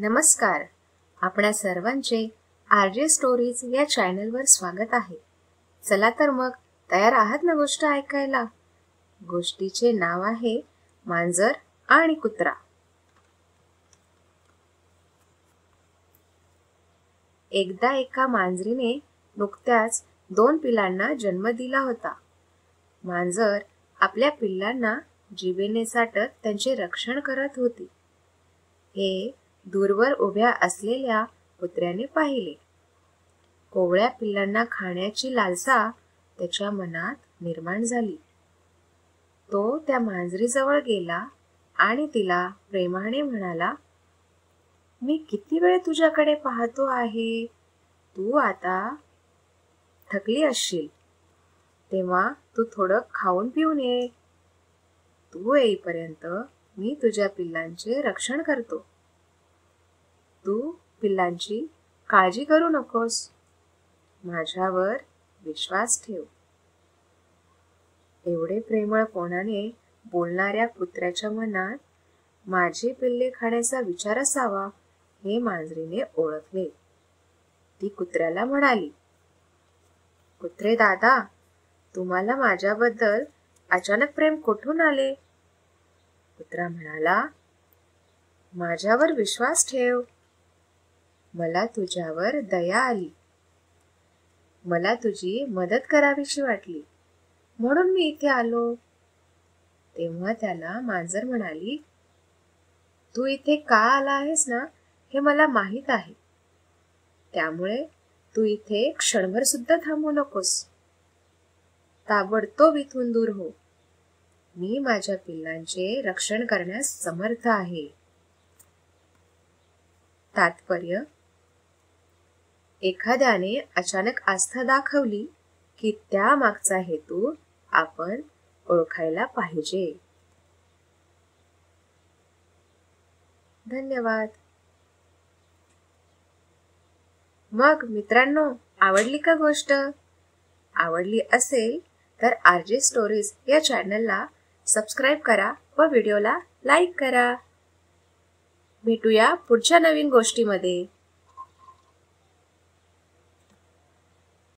नमस्कार. आपणा सर्वांचे आरजे स्टोरीज या चॅनलवर स्वागत आहे. चला तर मग तयार आहात ना गोष्ट ऐकायला? गोष्टीचे नाव आहे मांजर आणि कुत्रा. एकदा एका मांजरीने नुकत्याच 2 पिल्लांना जन्म दिला होता. मांजर आपल्या पिल्लांना जिभेने चाटत त्यांचे रक्षण करत होती. हे दूरवर उभ्या असलेल्या कुत्र्याने पाहिले. कोवळ्या पिल्लांना खाण्याची लालसा त्याच्या मनात निर्माण झाली. तो त्या मांजरीजवळ गेला आणि तिला प्रेमाने म्हणाला, "मी किती वेळ तुझ्याकडे पाहतो आहे. तू आता थकली असशील, तेव्हा तू थोडं खाऊन पिऊन ये. तू येईपर्यंत मी तुझ्या पिल्लांचे रक्षण करतो. तू पिल्लांची काळजी करू नकोस. माझ्यावर विश्वास ठेव." एवढे प्रेमळपणाने बोलणाऱ्या कुत्र्याच्या मनात माझी पिल्ले खाण्याचा विचार असावा हे मांजरीने ओळखले. ती कुत्र्याला म्हणाली, "कुत्रे दादा, तुम्हाला माझ्याबद्दल अचानक प्रेम कुठून आले?" कुत्रा म्हणाला, "माझ्यावर विश्वास ठेव. मला तुझ्यावर दया आली. मला तुझी मदत करावीशी वाटली, म्हणून मी इथे आलो." तेव्हा त्याला मांजर म्हणाली, "तू इथे का आला आहेस ना हे मला माहीत आहे. त्यामुळे तू इथे क्षणभर सुद्धा थांबू नकोस. ताबडतोब इथून दूर हो. मी माझ्या पिल्लांचे रक्षण करण्यास समर्थ आहे." तात्पर्य: एखाद्याने अचानक आस्था दाखवली की त्या मागचा हेतू आपण ओळखायला पाहिजे. धन्यवाद. मग मित्रांनो, आवडली का गोष्ट? आवडली असेल तर आरजे स्टोरीज या चॅनलला सबस्क्राईब करा व व्हिडिओला लाईक करा. भेटूया पुढच्या नवीन गोष्टीमध्ये.